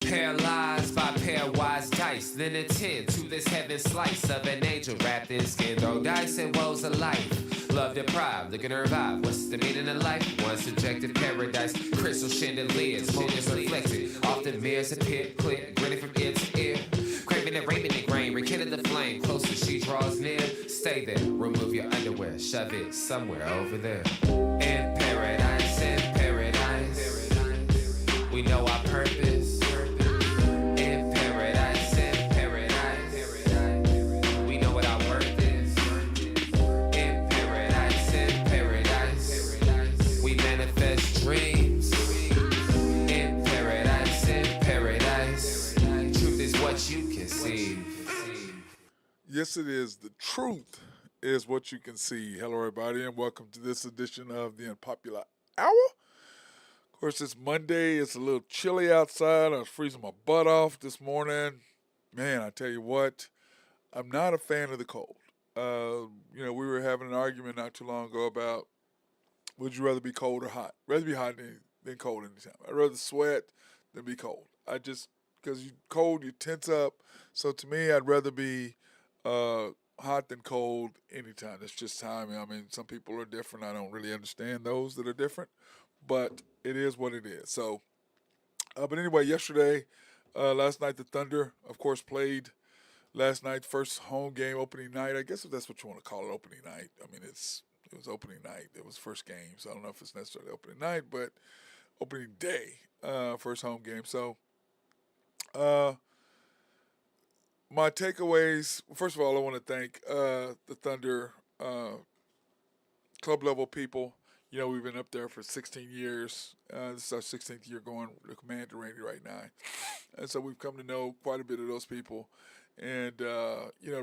Paralyzed by pairwise dice, then attend to this heaven slice of an angel wrapped in skin. Throw dice and woes of life. Love deprived, looking to revive. What's the meaning of life? One subjective paradise. Crystal chandeliers, motives reflected. Often mirrors a pit, click, grinning from ear to ear. Craving and raving and grain, rekindle the flame. Closer she draws near. Stay there, remove your underwear, shove it somewhere over there. In paradise, we know our purpose. In paradise, we know what our worth is. In paradise, we manifest dreams. In paradise, truth is what you conceive. Yes, it is. The truth is what you can see. Hello, everybody, and welcome to this edition of the Unpopular Hour. Of course, it's Monday. It's a little chilly outside. I was freezing my butt off this morning. Man, I tell you what, I'm not a fan of the cold. We were having an argument not too long ago about would you rather be cold or hot? Rather be hot than cold anytime. I'd rather sweat than be cold. Because you cold, you tense up. So to me, I'd rather be hot than cold anytime. It's just timing. I mean, some people are different. I don't really understand those that are different, but it is what it is. So, but anyway, last night, the Thunder, of course, played last night, first home game, opening night. I guess if that's what you want to call it, opening night. I mean, it was opening night. It was first game, so I don't know if it's necessarily opening night, but opening day, first home game. So, my takeaways, first of all, I want to thank the Thunder club level people. You know, we've been up there for 16 years. This is our 16th year going to Commander Randy right now. And so we've come to know quite a bit of those people. And,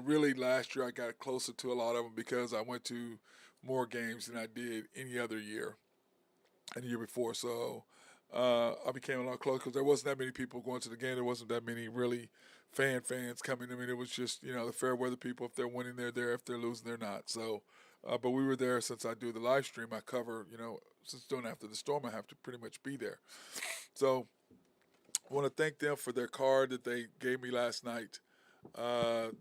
really last year I got closer to a lot of them because I went to more games than I did any other year and the year before. So I became a lot closer because there wasn't that many people going to the game. There wasn't that many really fans coming. I mean, it was just, the fair weather people. If they're winning, they're there. If they're losing, they're not. So, but we were there since I do the live stream. I cover, since doing After the Storm, I have to pretty much be there. So I want to thank them for their card that they gave me last night.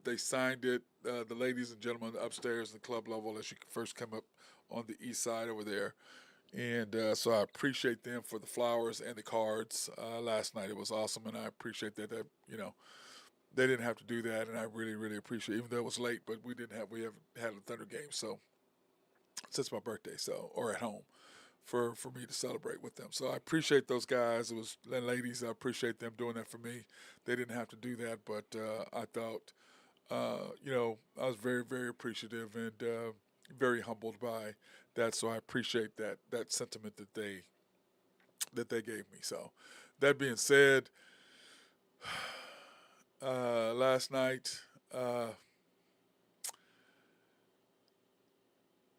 They signed it, the ladies and gentlemen upstairs in the club level as you first come up on the east side over there. And so I appreciate them for the flowers and the cards last night. It was awesome, and I appreciate that they didn't have to do that, and I really, really appreciate it, even though it was late, but we haven't had a Thunder game, so since my birthday, or at home for me to celebrate with them. So I appreciate those guys. And ladies, I appreciate them doing that for me. They didn't have to do that, but I thought, I was very, very appreciative and very humbled by that. So I appreciate that sentiment that they gave me. So that being said, last night,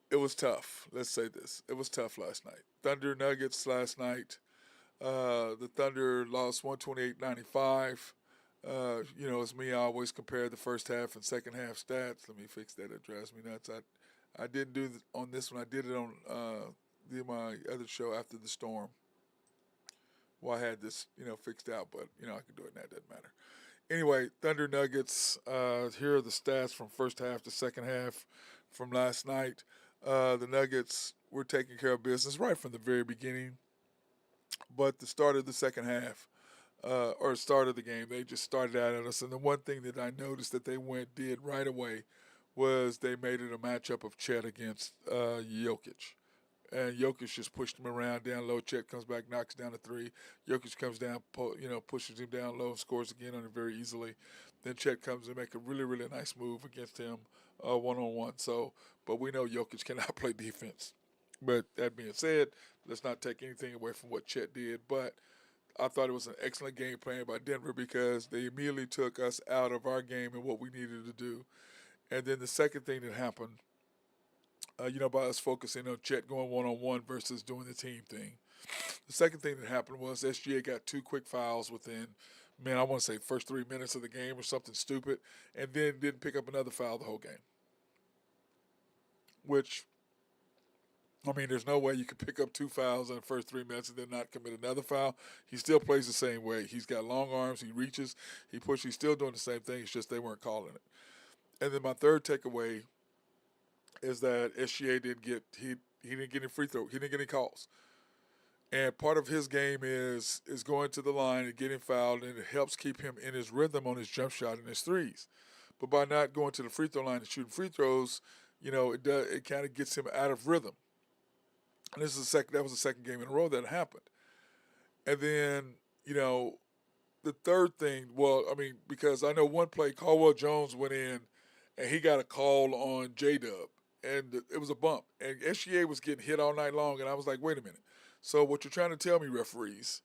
it was tough. Let's say this. It was tough last night. Thunder Nuggets last night. The Thunder lost 128-95. It's me. I always compare the first half and second half stats. Let me fix that. It drives me nuts. I didn't do it on this one. I did it on my other show, After the Storm. Well, I had this, fixed out, but, I can do it now. It doesn't matter. Anyway, Thunder Nuggets, here are the stats from first half to second half from last night. The Nuggets were taking care of business right from the very beginning. But the start of the second half, or start of the game, they just started out at us. And the one thing that I noticed that they did right away was they made it a matchup of Chet against Jokic. And Jokic just pushed him around down low. Chet comes back, knocks down a three. Jokic comes down, pushes him down low and scores again on it very easily. Then Chet comes and make a really, really nice move against him one-on-one. So, but we know Jokic cannot play defense. But that being said, let's not take anything away from what Chet did. But I thought it was an excellent game plan by Denver because they immediately took us out of our game and what we needed to do. And then the second thing that happened, by us focusing on Chet going one-on-one versus doing the team thing. The second thing that happened was SGA got two quick fouls within, I want to say first 3 minutes of the game or something stupid, and then didn't pick up another foul the whole game. Which, I mean, there's no way you could pick up 2 fouls in the first 3 minutes and then not commit another foul. He still plays the same way. He's got long arms. He reaches. He pushes. He's still doing the same thing. It's just they weren't calling it. And then my third takeaway is that SGA didn't get he didn't get any free throw. He didn't get any calls. And part of his game is going to the line and getting fouled, and it helps keep him in his rhythm on his jump shot and his threes. But by not going to the free throw line and shooting free throws, it kind of gets him out of rhythm. And that was the second game in a row that happened. And then, the third thing, well, I mean, because I know one play, Caldwell Jones went in and he got a call on J-Dub, and it was a bump. And SGA was getting hit all night long, and I was like, wait a minute. So what you're trying to tell me, referees,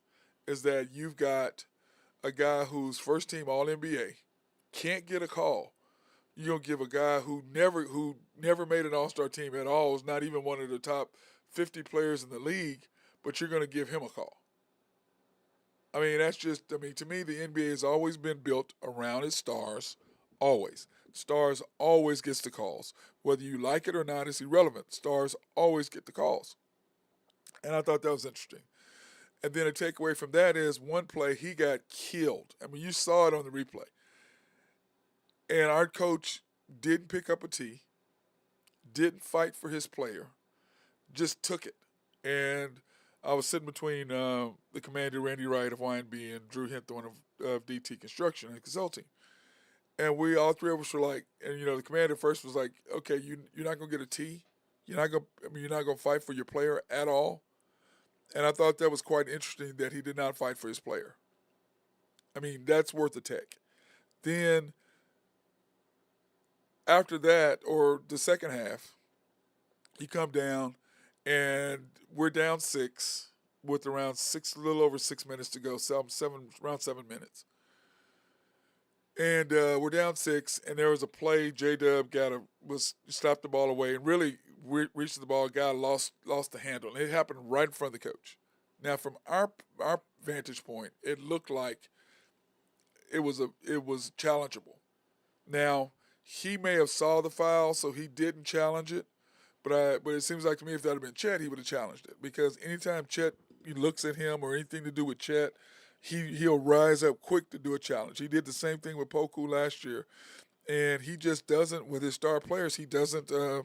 is that you've got a guy who's first team All-NBA, can't get a call. You're going to give a guy who never made an All-Star team at all, is not even one of the top 50 players in the league, but you're going to give him a call. I mean, to me, the NBA has always been built around its stars, always. Stars always gets the calls. Whether you like it or not, it's irrelevant. Stars always get the calls. And I thought that was interesting. And then a takeaway from that is one play, he got killed. I mean, you saw it on the replay. And our coach didn't pick up a tee, didn't fight for his player, just took it. And I was sitting between the commander, Randy Wright of YNB, and Drew Hinthorn of DT Construction and Consulting. And we, all three of us were like, and the commander first was like, okay, you're not going to get a tee? You're not going to fight for your player at all? And I thought that was quite interesting that he did not fight for his player. I mean, that's worth a take. Then after that, or the second half, you come down and we're down 6 with a little over 6 minutes to go, around 7 minutes. And we're down 6, and there was a play. J-Dub stopped the ball away and really reached the ball. Guy lost the handle, and it happened right in front of the coach. Now, from our vantage point, it looked like it was challengeable. Now, he may have saw the foul, so he didn't challenge it. But it seems like to me if that had been Chet, he would have challenged it. Because anytime Chet looks at him or anything to do with Chet, he'll rise up quick to do a challenge. He did the same thing with Poku last year. And he just doesn't, with his star players, he doesn't, I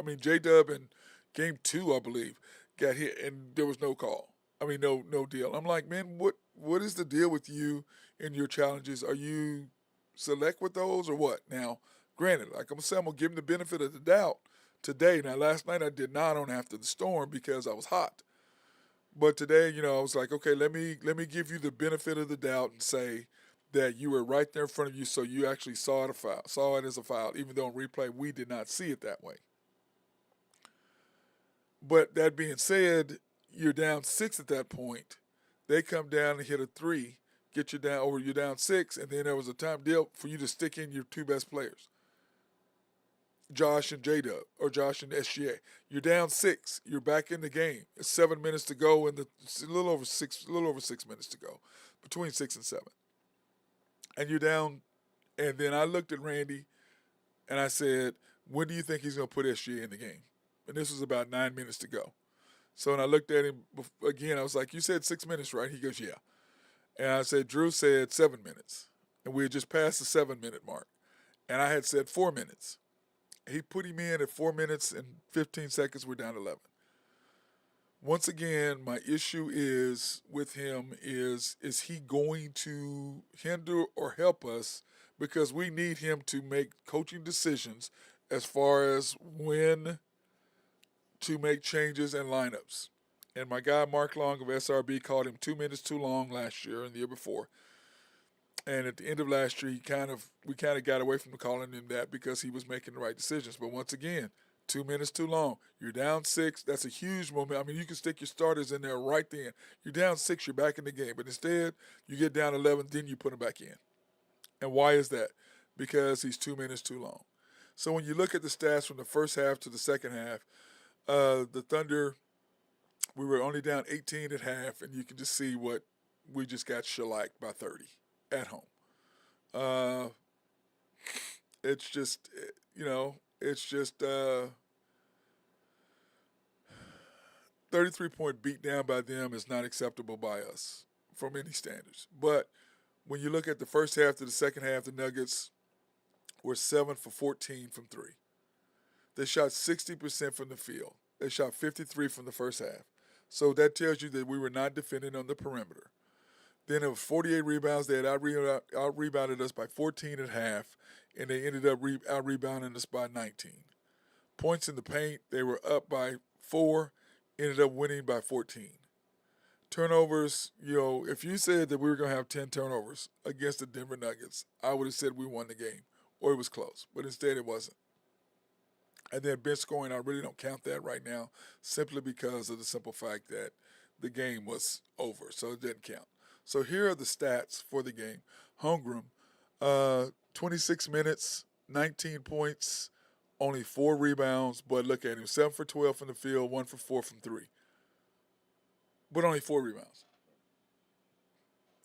mean, J-Dub in game 2, I believe, got hit and there was no call. I mean, no deal. I'm like, man, what is the deal with you and your challenges? Are you select with those or what? Now, granted, like I'm going to give him the benefit of the doubt today. Now, last night I did not on After the Storm because I was hot. But today, I was like, okay, let me give you the benefit of the doubt and say that you were right there in front of you, so you actually saw it as a foul, even though in replay we did not see it that way. But that being said, you're down 6 at that point. They come down and hit a 3, get you down, or you're down 6, and then there was a time deal for you to stick in your 2 best players, Josh and J-Dub, or Josh and SGA. You're down 6. You're back in the game. It's 7 minutes to go, and it's a little over 6 minutes to go, between 6 and 7. And you're down. And then I looked at Randy, and I said, when do you think he's going to put SGA in the game? And this was about 9 minutes to go. So when I looked at him again, I was like, you said 6 minutes, right? He goes, yeah. And I said, Drew said 7 minutes. And we had just passed the 7-minute mark. And I had said 4 minutes. He put him in at 4 minutes and 15 seconds. We're down 11. Once again, my issue is with him is he going to hinder or help us? Because we need him to make coaching decisions as far as when to make changes and lineups. And my guy Mark Long of SRB called him 2 minutes too long last year and the year before. And at the end of last year, we kind of got away from calling him that because he was making the right decisions. But once again, 2 minutes too long. You're down 6. That's a huge moment. I mean, you can stick your starters in there right then. You're down 6. You're back in the game. But instead, you get down 11. Then you put him back in. And why is that? Because he's 2 minutes too long. So when you look at the stats from the first half to the second half, the Thunder, we were only down 18 at half, and you can just see what we just got shellacked by 30 at home. It's just, 33-point beat down by them is not acceptable by us from any standards. But when you look at the first half to the second half, the Nuggets were 7 for 14 from three. They shot 60% from the field. They shot 53 from the first half. So that tells you that we were not defending on the perimeter. Then it was 48 rebounds. They had out-rebounded us by 14 at half, and they ended up out-rebounding us by 19. Points in the paint, they were up by 4, ended up winning by 14. Turnovers, if you said that we were going to have 10 turnovers against the Denver Nuggets, I would have said we won the game, or it was close. But instead, it wasn't. And then bench scoring, I really don't count that right now, simply because of the simple fact that the game was over, so it didn't count. So here are the stats for the game. Holmgren, 26 minutes, 19 points, only 4 rebounds, but look at him, 7 for 12 from the field, 1 for 4 from 3. But only 4 rebounds.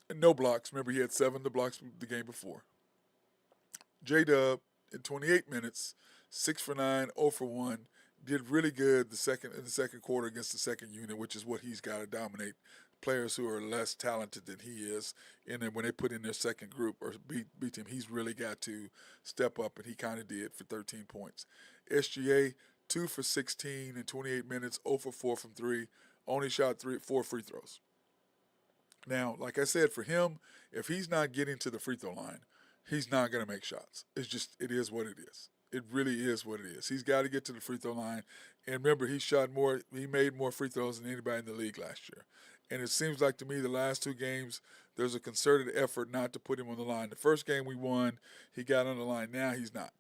And no blocks. Remember, he had 7 the blocks the game before. J-Dub, in 28 minutes, 6 for 9, 0 for 1. Did really good in the second quarter against the second unit, which is what he's got to dominate players who are less talented than he is. And then when they put in their second group or beat him, he's really got to step up, and he kind of did for 13 points. SGA, 2 for 16 in 28 minutes, 0 for 4 from 3. Only shot 4 free throws. Now, like I said, for him, if he's not getting to the free throw line, he's not going to make shots. It is what it is. It really is what it is. He's got to get to the free throw line. And remember, he made more free throws than anybody in the league last year. And it seems like to me the last 2 games, there's a concerted effort not to put him on the line. The first game we won, he got on the line. Now he's not.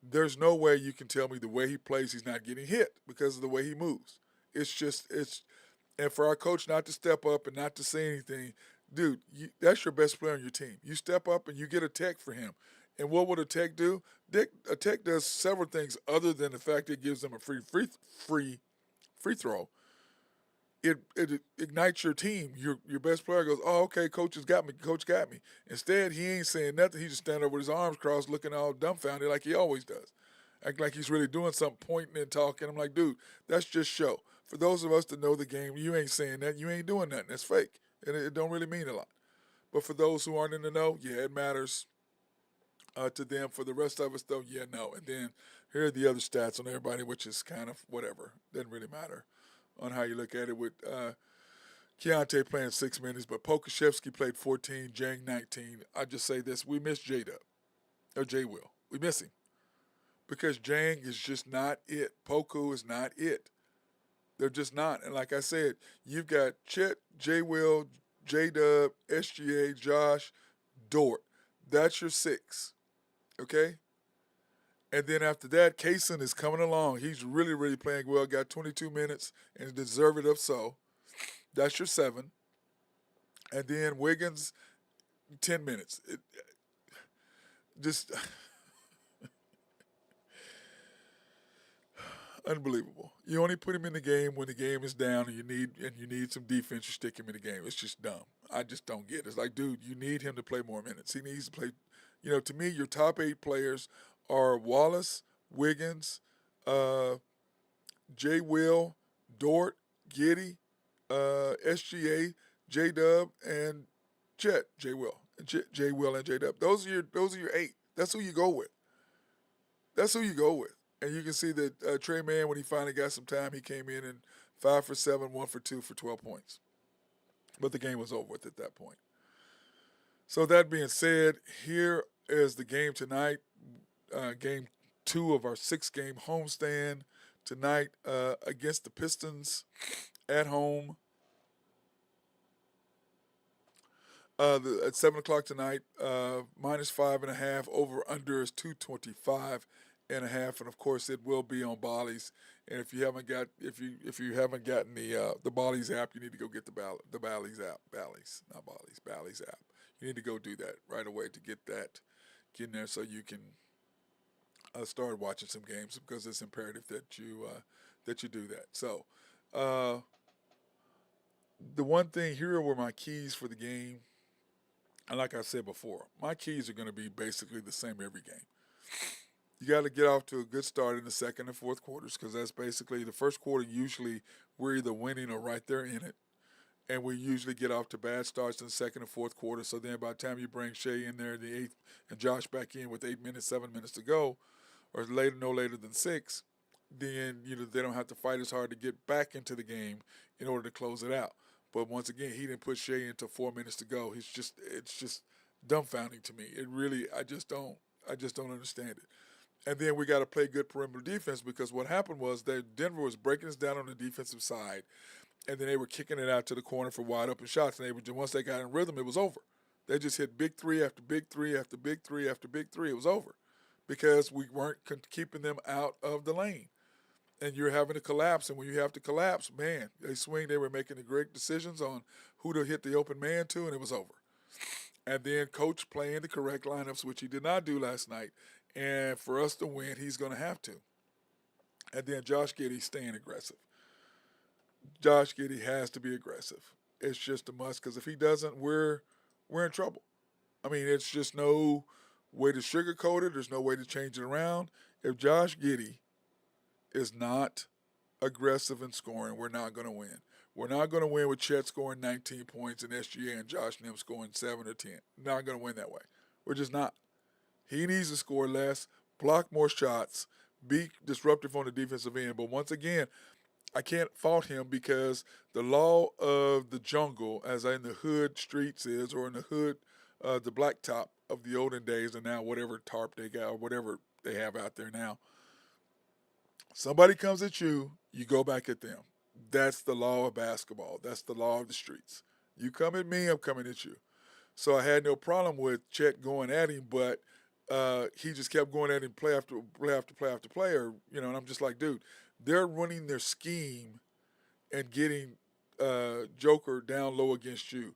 There's no way you can tell me the way he plays he's not getting hit because of the way he moves. And for our coach not to step up and not to say anything, dude, that's your best player on your team. You step up and you get a tech for him. And what would a tech do? A tech does several things other than the fact that it gives them a free throw. It ignites your team. Your best player goes, oh, okay, coach got me. Instead, he ain't saying nothing. He just standing there with his arms crossed looking all dumbfounded like he always does. Act like he's really doing something, pointing and talking. I'm like, dude, that's just show. For those of us that know the game, you ain't saying that. You ain't doing nothing. That's fake. And it don't really mean a lot. But for those who aren't in the know, yeah, it matters to them. For the rest of us, though, yeah, no. And then here are the other stats on everybody, which is kind of whatever. Doesn't really matter on how you look at it with Keontae playing 6 minutes, but Pokashevsky played 14, Jang 19. I just say this, we miss J-Dub, or J-Will. We miss him because Jang is just not it. Poku is not it. They're just not. And like I said, you've got Chet, J-Will, J-Dub, SGA, Josh, Dort. That's your 6, okay? And then after that, Kaysen is coming along. He's really, really playing well. Got 22 minutes and deserved it so. That's your 7. And then Wiggins, 10 minutes. Just unbelievable. You only put him in the game when the game is down and you need some defense. You stick him in the game. It's just dumb. I just don't get it. It's like, dude, you need him to play more minutes. He needs to play. To me, your top 8 players are Wallace, Wiggins, J. Will, Dort, Giddey, SGA, J-Dub, and Chet. J. Will, and J-Dub. Those are your 8. That's who you go with. And you can see that Trey Mann, when he finally got some time, he came in and 5 for 7, 1 for 2 for 12 points. But the game was over with at that point. So that being said, here is the game tonight. Game 2 of our 6-game homestand tonight against the Pistons at home. At 7 o'clock tonight, -5.5. Over under is 225.5, and of course it will be on Bally's. And if you haven't gotten the Bally's app, you need to go get the Bally's app. Bally's app. You need to go do that right away to get in there so you can start watching some games, because it's imperative that you do that. So the one thing here were my keys for the game. And like I said before, my keys are going to be basically the same every game. You got to get off to a good start in the second and fourth quarters because that's basically the first quarter. Usually, we're either winning or right there in it, and we usually get off to bad starts in the second and fourth quarter. So then, by the time you bring Shea in there in the eighth and Josh back in with 8 minutes, 7 minutes to go, or later, no later than six, then they don't have to fight as hard to get back into the game in order to close it out. But once again, he didn't put Shea into 4 minutes to go. It's just dumbfounding to me. It really, I just don't understand it. And then we got to play good perimeter defense because what happened was that Denver was breaking us down on the defensive side, and then they were kicking it out to the corner for wide open shots. And once they got in rhythm, it was over. They just hit big three after big three after big three after big three. It was over because we weren't keeping them out of the lane. And you're having to collapse, and when you have to collapse, man, they swing. They were making the great decisions on who to hit the open man to, and it was over. And then coach playing the correct lineups, which he did not do last night. And for us to win, he's going to have to. And then Josh Giddey staying aggressive. Josh Giddey has to be aggressive. It's just a must because if he doesn't, we're in trouble. I mean, it's just no way to sugarcoat it. There's no way to change it around. If Josh Giddey is not aggressive in scoring, we're not going to win. We're not going to win with Chet scoring 19 points and SGA and Josh Nim scoring 7 or 10. Not going to win that way. We're just not. He needs to score less, block more shots, be disruptive on the defensive end. But once again, I can't fault him because the law of the jungle, as in the hood streets is, or in the hood, the blacktop of the olden days, and now whatever tarp they got or whatever they have out there now. Somebody comes at you, you go back at them. That's the law of basketball. That's the law of the streets. You come at me, I'm coming at you. So I had no problem with Chet going at him, but he just kept going at him play after play after play after play. And I'm just like, dude, they're running their scheme and getting Joker down low against you.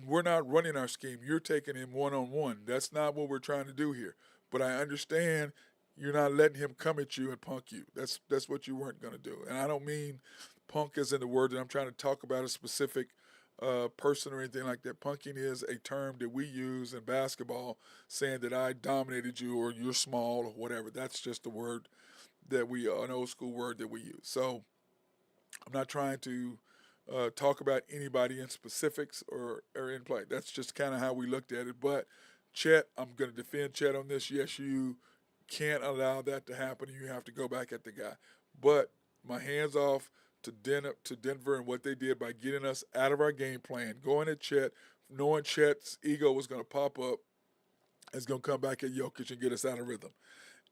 We're not running our scheme. You're taking him one-on-one. That's not what we're trying to do here. But I understand you're not letting him come at you and punk you. That's what you weren't going to do. And I don't mean punk as in the word that I'm trying to talk about a specific person or anything like that. Punking is a term that we use in basketball, saying that I dominated you or you're small or whatever. That's just a word that an old school word that we use. So I'm not trying to talk about anybody in specifics or in play. That's just kind of how we looked at it. But Chet, I'm going to defend Chet on this. Yes, you can't allow that to happen. You have to go back at the guy. But my hands off to Denver and what they did by getting us out of our game plan, going at Chet, knowing Chet's ego was going to pop up, is going to come back at Jokic and get us out of rhythm.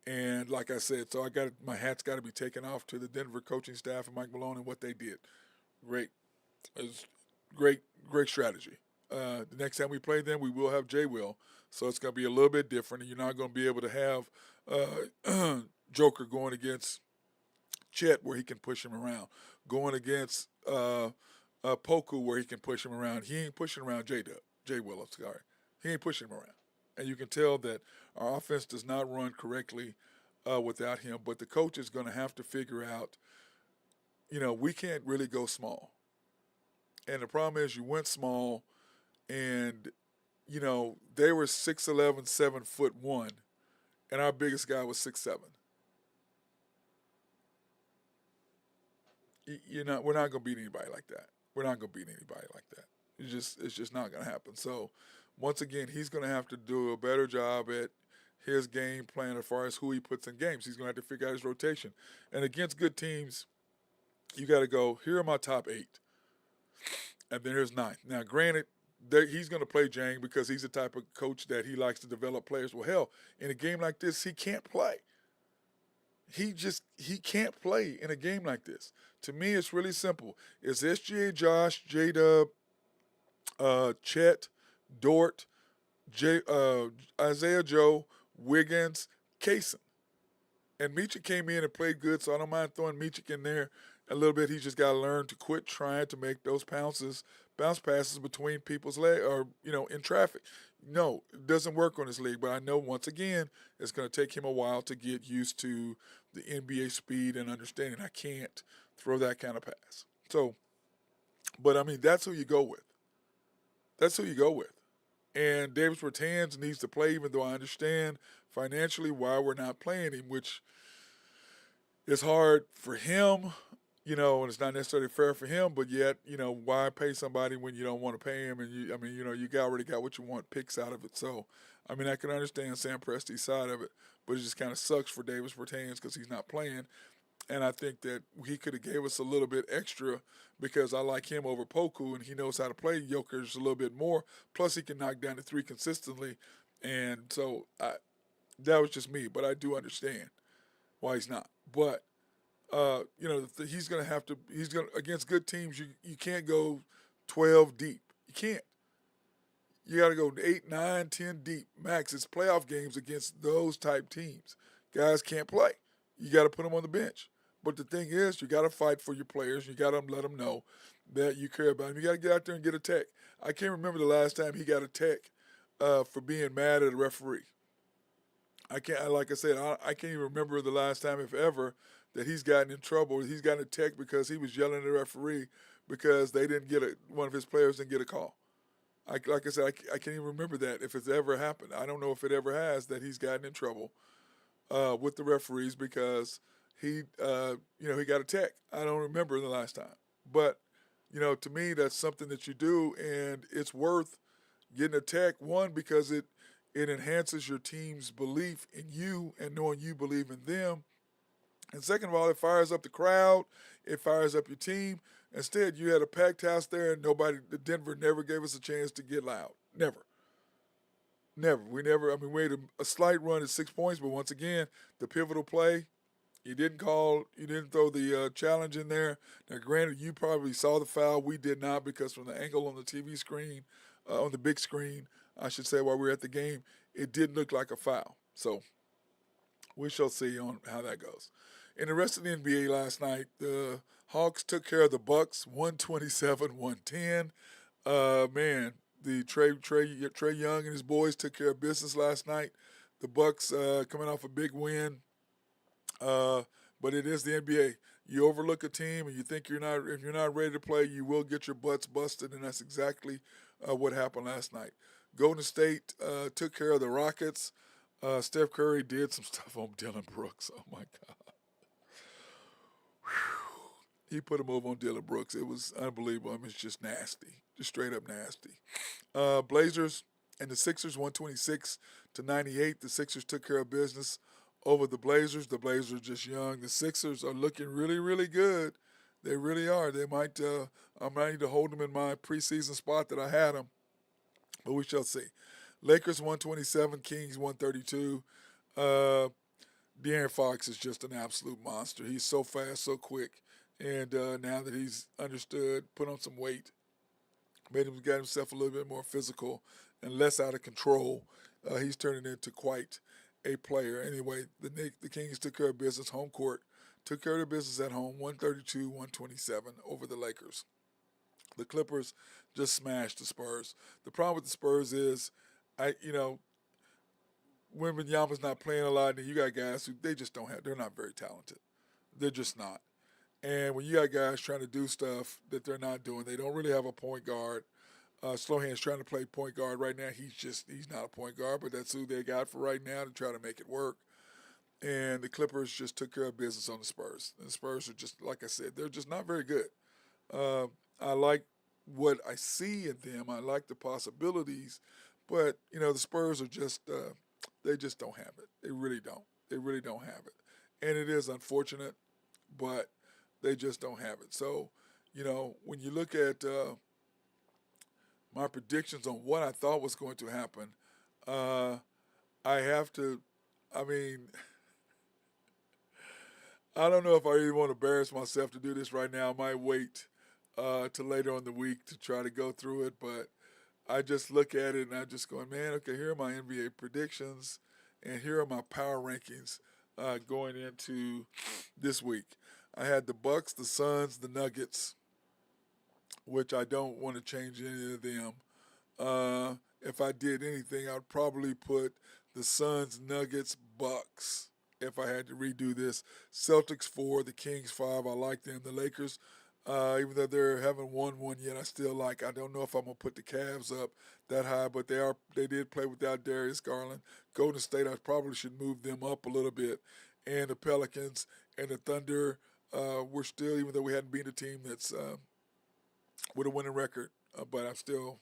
And like I said, so my hat's got to be taken off to the Denver coaching staff and Mike Malone and what they did. Great. It's great strategy. The next time we play them, we will have Jay Will, so it's going to be a little bit different, and you're not going to be able to have Joker going against Chet where he can push him around, going against Poku where he can push him around. He ain't pushing around Jay Will, I'm sorry. He ain't pushing him around. And you can tell that our offense does not run correctly without him, but the coach is going to have to figure out, we can't really go small. And the problem is you went small and, they were 6'11", 7'1", and our biggest guy was 6'7". We're not going to beat anybody like that. We're not going to beat anybody like that. It's just not going to happen. So, once again, he's going to have to do a better job at his game plan as far as who he puts in games. He's going to have to figure out his rotation. And against good teams, you got to go, here are my top 8. And then here's 9. Now, granted, he's going to play Jang because he's the type of coach that he likes to develop players. Well, hell, in a game like this, he can't play. He can't play in a game like this. To me, it's really simple. It's SGA, Josh, J-Dub, Chet, Dort, Isaiah Joe, Wiggins, Kaysen. And Michik came in and played good, so I don't mind throwing Michik in there a little bit. He's just got to learn to quit trying to make those bounce passes between people's legs or, in traffic. No, it doesn't work on this league, but I know once again it's going to take him a while to get used to the NBA speed and understanding. I can't throw that kind of pass. So, but I mean, that's who you go with. That's who you go with. And Davis Bertans needs to play, even though I understand financially why we're not playing him, which is hard for him, and it's not necessarily fair for him, but yet, why pay somebody when you don't want to pay him? And already got what you want, picks out of it. So, I can understand Sam Presti's side of it, but it just kind of sucks for Davis Bertans because he's not playing. And I think that he could have gave us a little bit extra because I like him over Poku, and he knows how to play Jokic a little bit more. Plus, he can knock down the three consistently. And so that was just me, but I do understand why he's not. But he's going to have to. He's going to against good teams. You can't go 12 deep. You can't. You got to go 8, 9, 10 deep max. It's playoff games against those type teams. Guys can't play. You got to put them on the bench. But the thing is, you got to fight for your players. You got to let them know that you care about them. You got to get out there and get a tech. I can't remember the last time he got a tech for being mad at a referee. I can't. Like I said, I can't even remember the last time, if ever, that he's gotten in trouble. He's gotten a tech because he was yelling at a referee because they didn't get one of his players didn't get a call. Like I said, I can't even remember that if it's ever happened. I don't know if it ever has that he's gotten in trouble with the referees because he got a tech. I don't remember the last time. But, to me, that's something that you do, and it's worth getting a tech, one, because it enhances your team's belief in you and knowing you believe in them. And second of all, it fires up the crowd. It fires up your team. Instead, you had a packed house there, and Denver never gave us a chance to get loud. Never. Never. We never, we had a slight run at 6 points, but once again, the pivotal play, you didn't throw the challenge in there. Now, granted, you probably saw the foul. We did not because from the angle on the TV screen, on the big screen, I should say, while we were at the game, it did look like a foul. So we shall see on how that goes. In the rest of the NBA last night, the Hawks took care of the Bucks, 127-110. Man, the Trey Young and his boys took care of business last night. The Bucks coming off a big win. But it is the NBA. You overlook a team and you think if you're not ready to play, you will get your butts busted, and that's exactly what happened last night. Golden State took care of the Rockets. Steph Curry did some stuff on Dylan Brooks. Oh my God. He put a move on Dylan Brooks. It was unbelievable. It's just nasty, just straight up nasty. Blazers and the Sixers, 126-98. The Sixers took care of business over the Blazers. The Blazers are just young. The Sixers are looking really, really good. They really are. They might. I might need to hold them in my preseason spot that I had them, but we shall see. Lakers 127, Kings 132. De'Aaron Fox is just an absolute monster. He's so fast, so quick. And now that he's understood, put on some weight, got himself a little bit more physical and less out of control, he's turning into quite a player. Anyway, the Kings took care of business home court, took care of their business at home, 132-127 over the Lakers. The Clippers just smashed the Spurs. The problem with the Spurs is, Wembanyama's not playing a lot, and you got guys who they're not very talented. They're just not. And when you got guys trying to do stuff that they're not doing, they don't really have a point guard. Slohan's trying to play point guard right now. He's not a point guard, but that's who they got for right now to try to make it work. And the Clippers just took care of business on the Spurs. And the Spurs are just, like I said, they're just not very good. I like what I see in them. I like the possibilities. But, the Spurs are just, they just don't have it. They really don't. They really don't have it. And it is unfortunate, but they just don't have it. So, when you look at my predictions on what I thought was going to happen, I have to, I mean, I don't know if I really want to embarrass myself to do this right now. I might wait till later on in the week to try to go through it, but I just look at it and I just go, man, okay, here are my NBA predictions, and here are my power rankings going into this week. I had the Bucks, the Suns, the Nuggets, which I don't want to change any of them. If I did anything, I'd probably put the Suns, Nuggets, Bucks. If I had to redo this, Celtics 4, the Kings 5. I like them. The Lakers Even though they haven't won one yet, I don't know if I'm gonna put the Cavs up that high, but they did play without Darius Garland. Golden State, I probably should move them up a little bit, and the Pelicans and the Thunder. We're still, even though we hadn't beaten a team that's with a winning record, but I'm still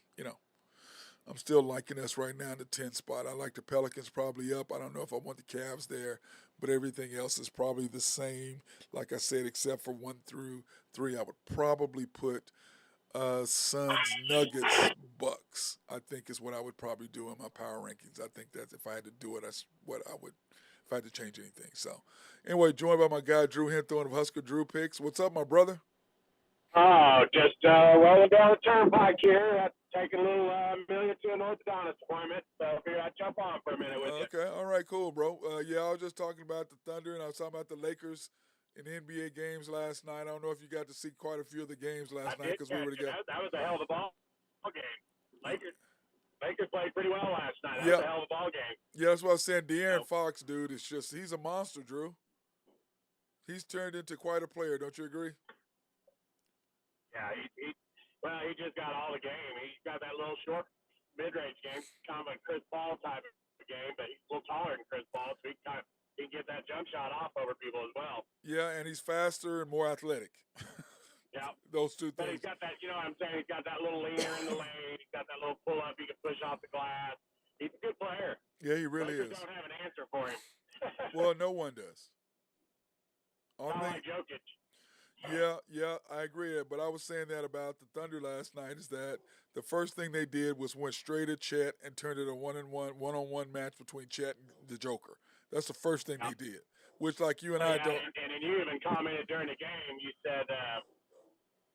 liking us right now in the 10th spot. I like the Pelicans probably up. I don't know if I want the Cavs there, but everything else is probably the same. Like I said, except for 1 through 3, I would probably put Suns, Nuggets, Bucks. I think is what I would probably do in my power rankings. I think that if I had to do it, that's what I would. If I had to change anything. So, anyway, joined by my guy Drew Hinthorn of Husker Drew Picks. What's up, my brother? Oh, just rolling down the turnpike here. Taking a little million to an orthodontist appointment, so I figured I'd jump on for a minute with you. Okay, all right, cool, bro. Yeah, I was just talking about the Thunder, and I was talking about the Lakers in the NBA games last night. I don't know if you got to see quite a few of the games last night because we were together. That was a hell of a ball game. Lakers played pretty well last night. That Yeah. was a hell of a ball game. Yeah, that's what I was saying. De'Aaron Fox, dude, he's a monster, Drew. He's turned into quite a player. Don't you agree? Yeah, he just got all the game. He's got that little short mid-range game, kind of a Chris Paul type of game, but he's a little taller than Chris Paul, so he can get that jump shot off over people as well. Yeah, and he's faster and more athletic. Yeah. Those two But things. he's got that, you know what I'm saying? He's got that little leaner in the lane. He's got that little pull-up he can push off the glass. He's a good player. Yeah, he really Lakers is. Don't have an answer for him. Well, no one does. Not like Jokic. Yeah, I agree. But I was saying that about the Thunder last night is that the first thing they did was went straight at Chet and turned it a one-on-one match between Chet and the Joker. That's the first thing they did. Which, like you and I don't. And then you even commented during the game. You said, I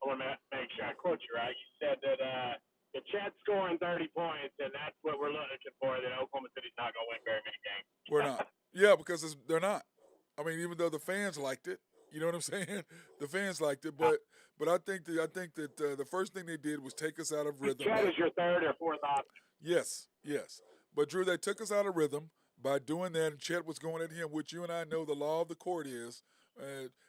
want to make sure I quote you right. You said that the Chet scoring 30 points, and that's what we're looking for. That Oklahoma City's not going to win very many games. We're not. Yeah, because they're not. I mean, even though the fans liked it. You know what I'm saying? The fans liked it, but I think that the first thing they did was take us out of rhythm. Chet is your third or fourth option. Yes. But Drew, they took us out of rhythm by doing that, and Chet was going at him, which you and I know the law of the court is.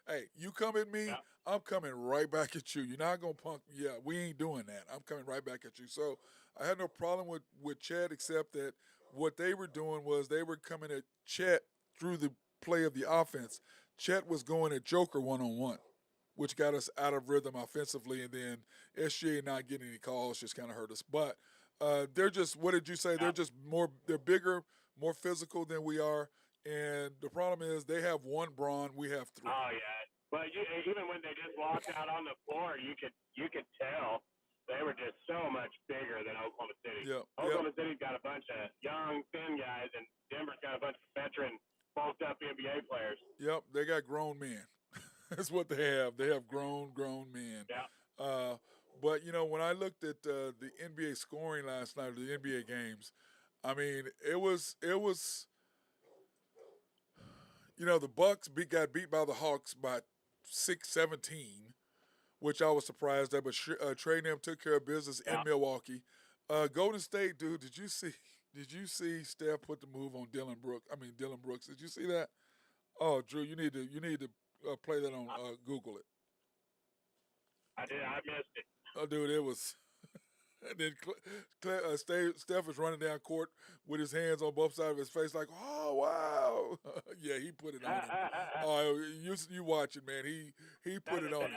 Hey, you come at me, I'm coming right back at you. You're not gonna punk. Yeah, we ain't doing that. I'm coming right back at you. So I had no problem with Chet, except that what they were doing was they were coming at Chet through the play of the offense. Chet was going at Joker one-on-one, which got us out of rhythm offensively, and then SGA not getting any calls just kind of hurt us. But they're just, what did you say? They're bigger, more physical than we are, and the problem is they have one brawn, we have three. Oh yeah, but even when they just walked out on the floor, you could tell they were just so much bigger than Oklahoma City. Oklahoma City's got a bunch of young, thin guys, and Denver's got a bunch of veteran, bulked up NBA players. Yep, they got grown men. That's what they have. They have grown men. Yeah. But when I looked at the NBA scoring last night, the NBA games, I mean, it was. The Bucks got beat by the Hawks by 6-17, which I was surprised at. But Trey and them took care of business in Milwaukee. Golden State, dude, did you see Steph put the move on Dylan Brooks? Did you see that? Oh, Drew, you need to play that on Google it. I did. I missed it. Oh, dude, it was. And then Steph was running down court with his hands on both sides of his face, like, "Oh wow, yeah, he put it on him." Oh, you watch it, man. He put it on him.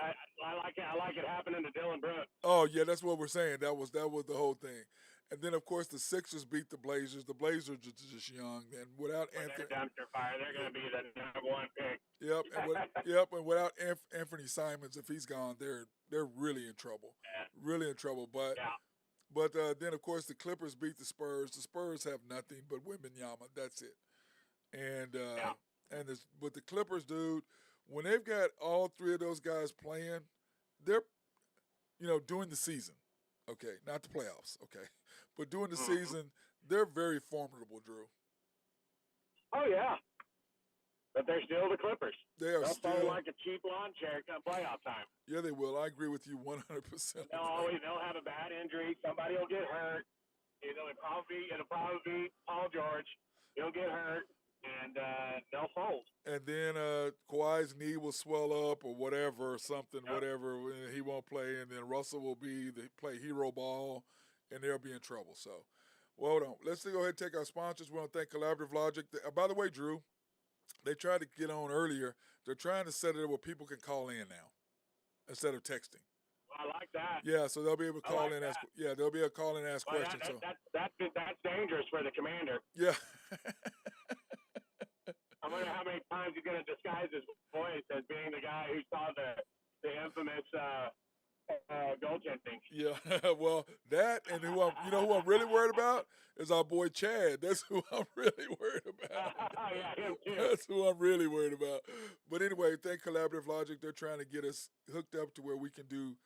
I like it. I like it happening to Dylan Brooks. Oh yeah, that's what we're saying. That was the whole thing. And then of course the Sixers beat the Blazers. The Blazers are just young, and without Anthony, they're dumpster fire. They're going to be the #1 pick. Yep, and without Anthony Simons, if he's gone, they're really in trouble. Really in trouble. But then, of course, the Clippers beat the Spurs. The Spurs have nothing but Wembanyama. That's it. And but the Clippers, dude, when they've got all three of those guys playing, they're, during the season, okay, not the playoffs, okay, but during the season, they're very formidable, Drew. Oh yeah, but they're still the Clippers. They'll fall like a cheap lawn chair come playoff time. Yeah, they will. I agree with you 100%. They'll have a bad injury. Somebody will get hurt. It'll probably be Paul George. He'll get hurt. and they'll fold. And then Kawhi's knee will swell up or whatever, or something, Yep. whatever, and he won't play. And then Russell will play hero ball, and they'll be in trouble. So, well, hold on. Let's go ahead and take our sponsors. We want to thank Collaborative Logic. By the way, Drew, they tried to get on earlier. They're trying to set it up where people can call in now instead of texting. I like that. Yeah, so they'll be able to call in. They'll be able to call in and ask questions. That's dangerous for the commander. Yeah. I wonder how many times he's going to disguise his voice as being the guy who saw the infamous goaltending. Yeah, well, that and who I'm really worried about is our boy Chad. That's who I'm really worried about. Yeah, him too. That's who I'm really worried about. But anyway, thank Collaborative Logic. They're trying to get us hooked up to where we can do.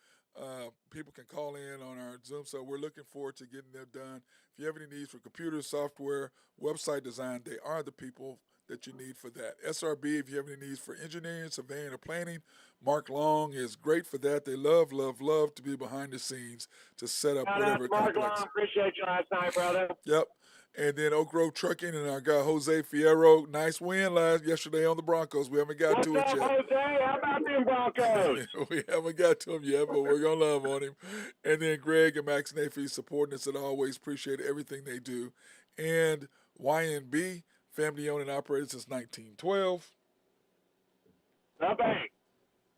People can call in on our Zoom, so we're looking forward to getting them done. If you have any needs for computers, software, website design, they are the people that you need for that. SRB, if you have any needs for engineering, surveying, or planning, Mark Long is great for that. They love to be behind the scenes to set up whatever Mark complex. Long, appreciate you last night, brother. Yep. And then Oak Grove Trucking and our guy Jose Fierro. Nice win yesterday on the Broncos. We haven't got to it yet. Jose? How about them Broncos? We haven't got to him yet, but we're going to love on him. And then Greg and Max Nafee supporting us, and I always appreciate everything they do. And YNB, family owned and operated since 1912. The bank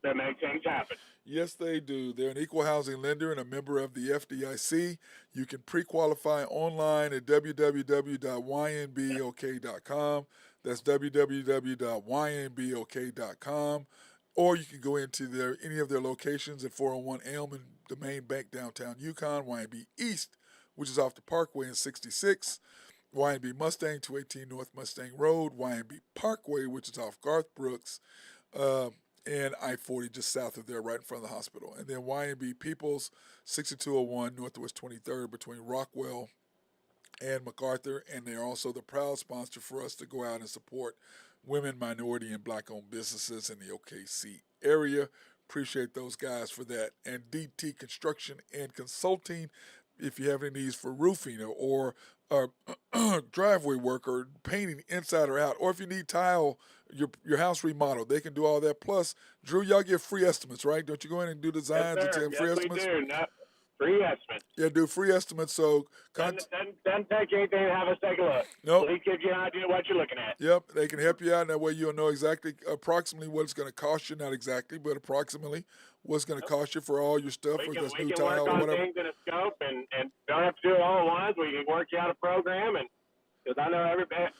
that makes things happen. Yes, they do. They're an equal housing lender and a member of the FDIC. You can pre-qualify online at www.ynbok.com. That's www.ynbok.com. Or you can go into any of their locations at 401 Elm and the main bank downtown Yukon, YNB East, which is off the Parkway in 66. YNB Mustang, 218 North Mustang Road, YNB Parkway, which is off Garth Brooks, and I-40 just south of there, right in front of the hospital. And then YNB Peoples, 6201 Northwest 23rd between Rockwell and MacArthur. And they're also the proud sponsor for us to go out and support women, minority, and black-owned businesses in the OKC area. Appreciate those guys for that. And DT Construction and Consulting, if you have any needs for roofing or driveway work or painting inside or out, or if you need tile, your house remodeled, they can do all that. Plus, Drew, y'all give free estimates, right? Don't you go in and do designs and take free estimates? We do. Free estimates. Yeah, do free estimates. So doesn't take anything to have us take a look. Nope. At least give you an idea of what you're looking at. Yep, they can help you out, and that way you'll know approximately what it's going to cost you. Not exactly, but approximately what's going to cost you for all your stuff, we whether that's can new tile work or on whatever. Things in a scope, and don't have to do it all at once. We can work you out a program, and because I know everybody's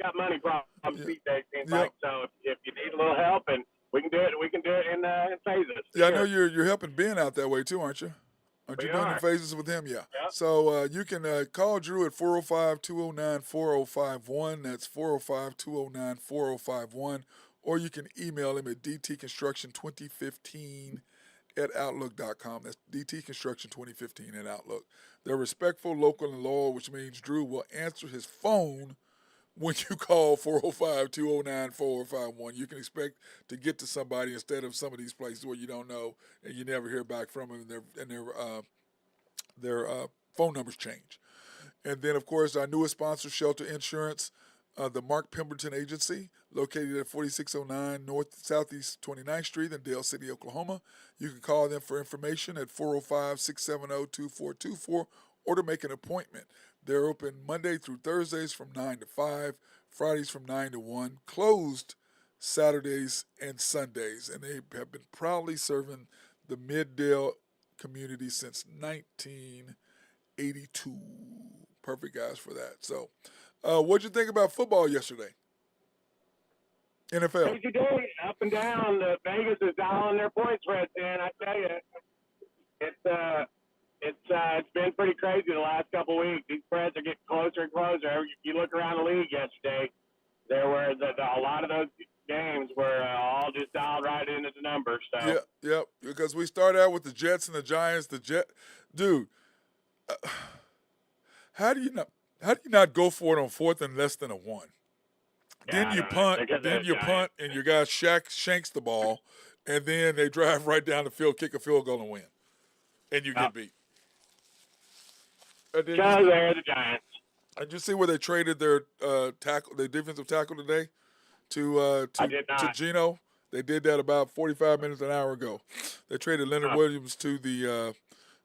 got money problems these days. Seems like, so if you need a little help, and we can do it. We can do it in phases. Yeah, I know you're helping Ben out that way too, aren't you? Aren't you doing the phases with him? Yeah. Yep. So you can call Drew at 405-209-4051. That's 405-209-4051. Or you can email him at dtconstruction2015@outlook.com. That's dtconstruction2015 at Outlook. They're respectful, local, and loyal, which means Drew will answer his phone when you call 405-209-4051. You can expect to get to somebody instead of some of these places where you don't know and you never hear back from them, and their phone numbers change. And then, of course, our newest sponsor, Shelter Insurance, the Mark Pemberton Agency, located at 4609 Southeast 29th Street in Dale City, Oklahoma. You can call them for information at 405-670-2424 or to make an appointment. They're open Monday through Thursdays from 9 to 5, Fridays from 9 to 1, closed Saturdays and Sundays. And they have been proudly serving the Mid-Dale community since 1982. Perfect guys for that. So, what'd you think about football yesterday? NFL. Crazy day, up and down. Vegas is dialing their point spreads in. I tell you, it's been pretty crazy the last couple of weeks. These spreads are getting closer and closer. You look around the league yesterday, there were a lot of those games were all just dialed right into the numbers. So. Yep. Because we started out with the Jets and the Giants. Dude, how do you not go for it on fourth and less than a 1? Then you punt, and your guy shanks the ball, and then they drive right down the field, kick a field goal, and win, and you get beat. Because they're the Giants. Did you see where they traded their their defensive tackle today I did to not. Geno? They did that about 45 minutes an hour ago. They traded Leonard Williams to the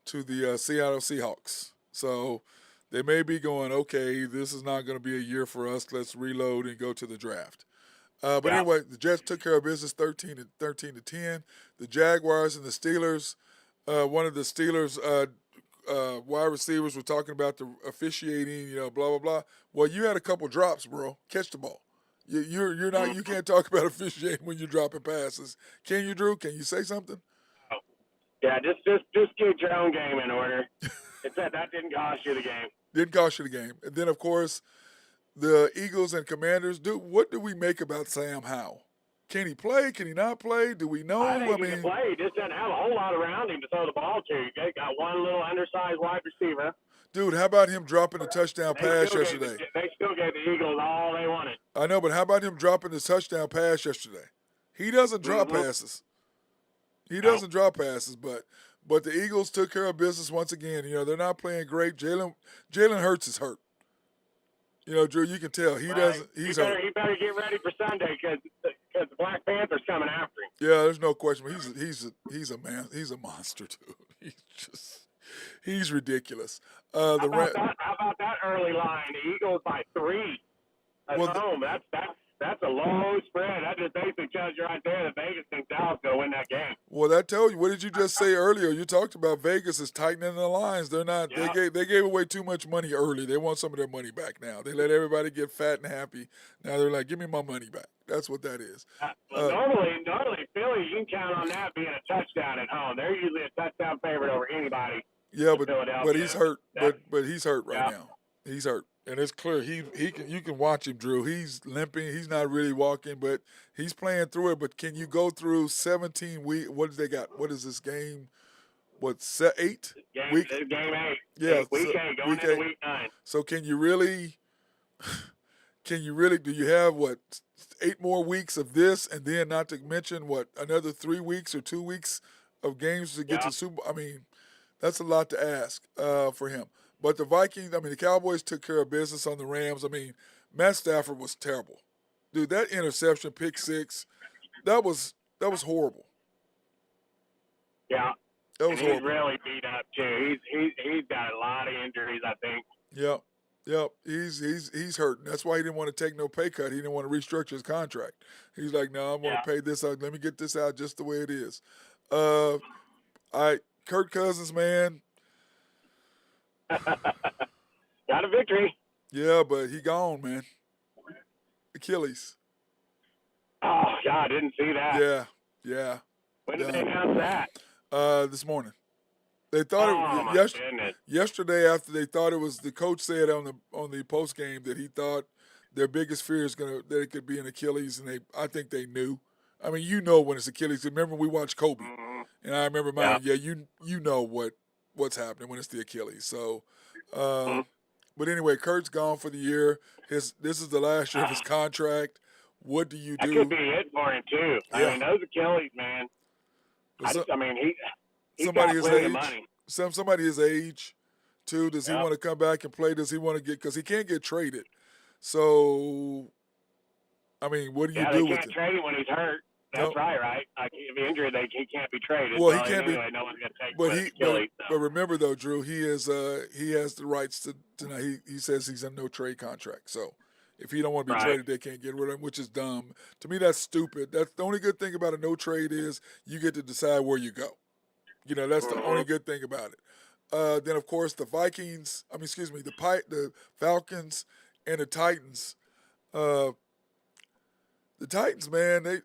Seattle Seahawks. So they may be going, okay, this is not going to be a year for us. Let's reload and go to the draft. But anyway, the Jets took care of business 13 to 10. The Jaguars and the Steelers. One of the Steelers wide receivers were talking about the officiating, blah blah blah. Well, you had a couple drops, bro. Catch the ball. You're not. You can't talk about officiating when you're dropping passes. Can you, Drew? Can you say something? Yeah, just get your own game in order. It said that didn't cost you the game. Didn't cost you the game. And then, of course, the Eagles and Commanders. What do we make about Sam Howell? Can he play? Can he not play? Do we know? I think he can play. He just doesn't have a whole lot around him to throw the ball to. He got one little undersized wide receiver. Dude, how about him dropping a touchdown pass yesterday? They still gave the Eagles all they wanted. I know, but how about him dropping the touchdown pass yesterday? He doesn't drop passes. He doesn't drop passes, but the Eagles took care of business once again. They're not playing great. Jalen Hurts is hurt. Drew, you can tell he doesn't. He's hurt. He better get ready for Sunday because the Black Panthers coming after him. Yeah, there's no question. He's a man. He's a monster, dude. He's ridiculous. How about that early line? The Eagles by 3 at home. That's a low spread. That just basically tells you right there that Vegas thinks Dallas going to win that game. Well, that tells you. What did you just say earlier? You talked about Vegas is tightening the lines. They're not. Yeah. They gave away too much money early. They want some of their money back now. They let everybody get fat and happy. Now they're like, give me my money back. That's what that is. Normally, Philly, you can count on that being a touchdown at home. They're usually a touchdown favorite over anybody. Yeah, but he's hurt. But he's hurt right now. He's hurt. And it's clear you can watch him, Drew. He's limping. He's not really walking, but he's playing through it. But can you go through 17 weeks? What do they got? What is this game? What, 8? Game 8. Yeah. Week 8, going into week 9. So can you really, do you have, 8 more weeks of this, and then not to mention, another 3 weeks or 2 weeks of games to get to Super Bowl? I mean, that's a lot to ask for him. But the Vikings, the Cowboys took care of business on the Rams. Matt Stafford was terrible. Dude, that interception, pick 6, that was horrible. Yeah. That was horrible. He's really beat up, too. He's got a lot of injuries, I think. Yep. He's hurting. That's why he didn't want to take no pay cut. He didn't want to restructure his contract. He's like, no, I'm going to pay this out. Let me get this out just the way it is. Kirk Cousins, man. Got a victory. Yeah, but he gone, man. Achilles. Oh, God, I didn't see that. Yeah. When did they announce that? This morning. They thought yesterday after they thought it was, the coach said on the post game that he thought their biggest fear is that it could be an Achilles, and I think they knew. When it's Achilles. Remember we watched Kobe, and I remember mine. Yeah, you know what's happening when it's the Achilles. So, but anyway, Kurt's gone for the year. This is the last year of his contract. What do you do? That could be it for him too. Yeah. Those Achilles, man. He's somebody got plenty of money. Somebody his age, too. Does he want to come back and play? Does he want to because he can't get traded? So, what do you do with him? They can't trade him when he's hurt. That's right? Like if he's injured, he can't be traded. Well, he can't be. No one's going to take But remember though, Drew, he has the rights to. He says he's in no trade contract. So if he don't want to be traded, they can't get rid of him, which is dumb. To me, that's stupid. That's the only good thing about a no trade is you get to decide where you go. That's the only good thing about it. Then of course the the Falcons and the Titans. The Titans, man,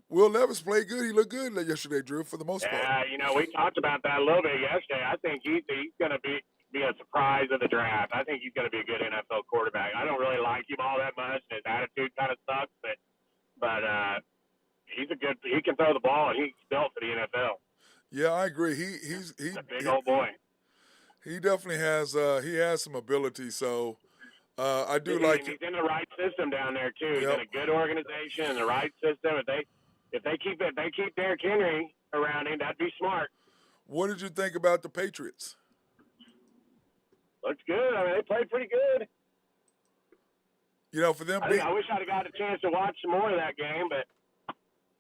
Will Levis played good. He looked good yesterday, Drew, for the most part. Yeah, we talked about that a little bit yesterday. I think he's going to be a surprise of the draft. I think he's going to be a good NFL quarterback. I don't really like him all that much. His attitude kind of sucks, but he can throw the ball, and he's built for the NFL. Yeah, I agree. He's a big old boy. He definitely has some ability. So I do he's like him. He's in the right system down there too. He's in a good organization in the right system. If they keep Derrick Henry around him, that'd be smart. What did you think about the Patriots? Looks good. They played pretty good. For them I wish I'd have got a chance to watch some more of that game, but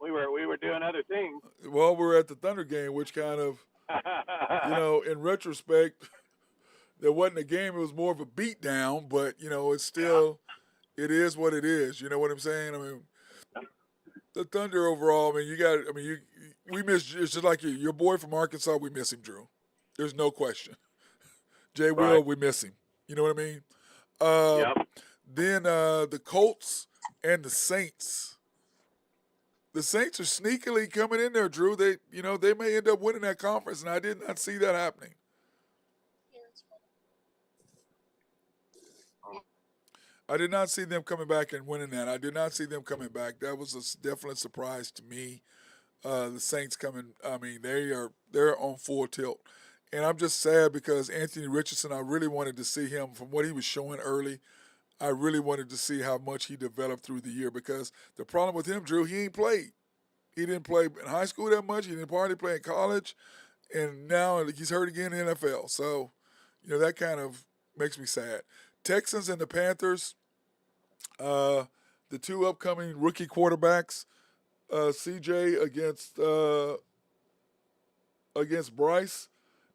we were doing other things. Well, we were at the Thunder game, which kind of, in retrospect, there wasn't a game. It was more of a beatdown, but it's still, it is what it is. You know what I'm saying? I mean, the Thunder overall. I mean, we miss. It's just like your boy from Arkansas. We miss him, Drew. There's no question. Jay Will, we miss him. You know what I mean? Yep. Then the Colts and the Saints. The Saints are sneakily coming in there, Drew. They may end up winning that conference, and I did not see that happening. I did not see them coming back and winning that. I did not see them coming back. That was a definite surprise to me. The Saints coming. I mean, they're on full tilt, and I'm just sad because Anthony Richardson. I really wanted to see him from what he was showing early. I really wanted to see how much he developed through the year because the problem with him, Drew, he ain't played. He didn't play in high school that much. He didn't play in college, and now he's hurt again in the NFL. So, that kind of makes me sad. Texans and the Panthers, the two upcoming rookie quarterbacks, CJ against Bryce.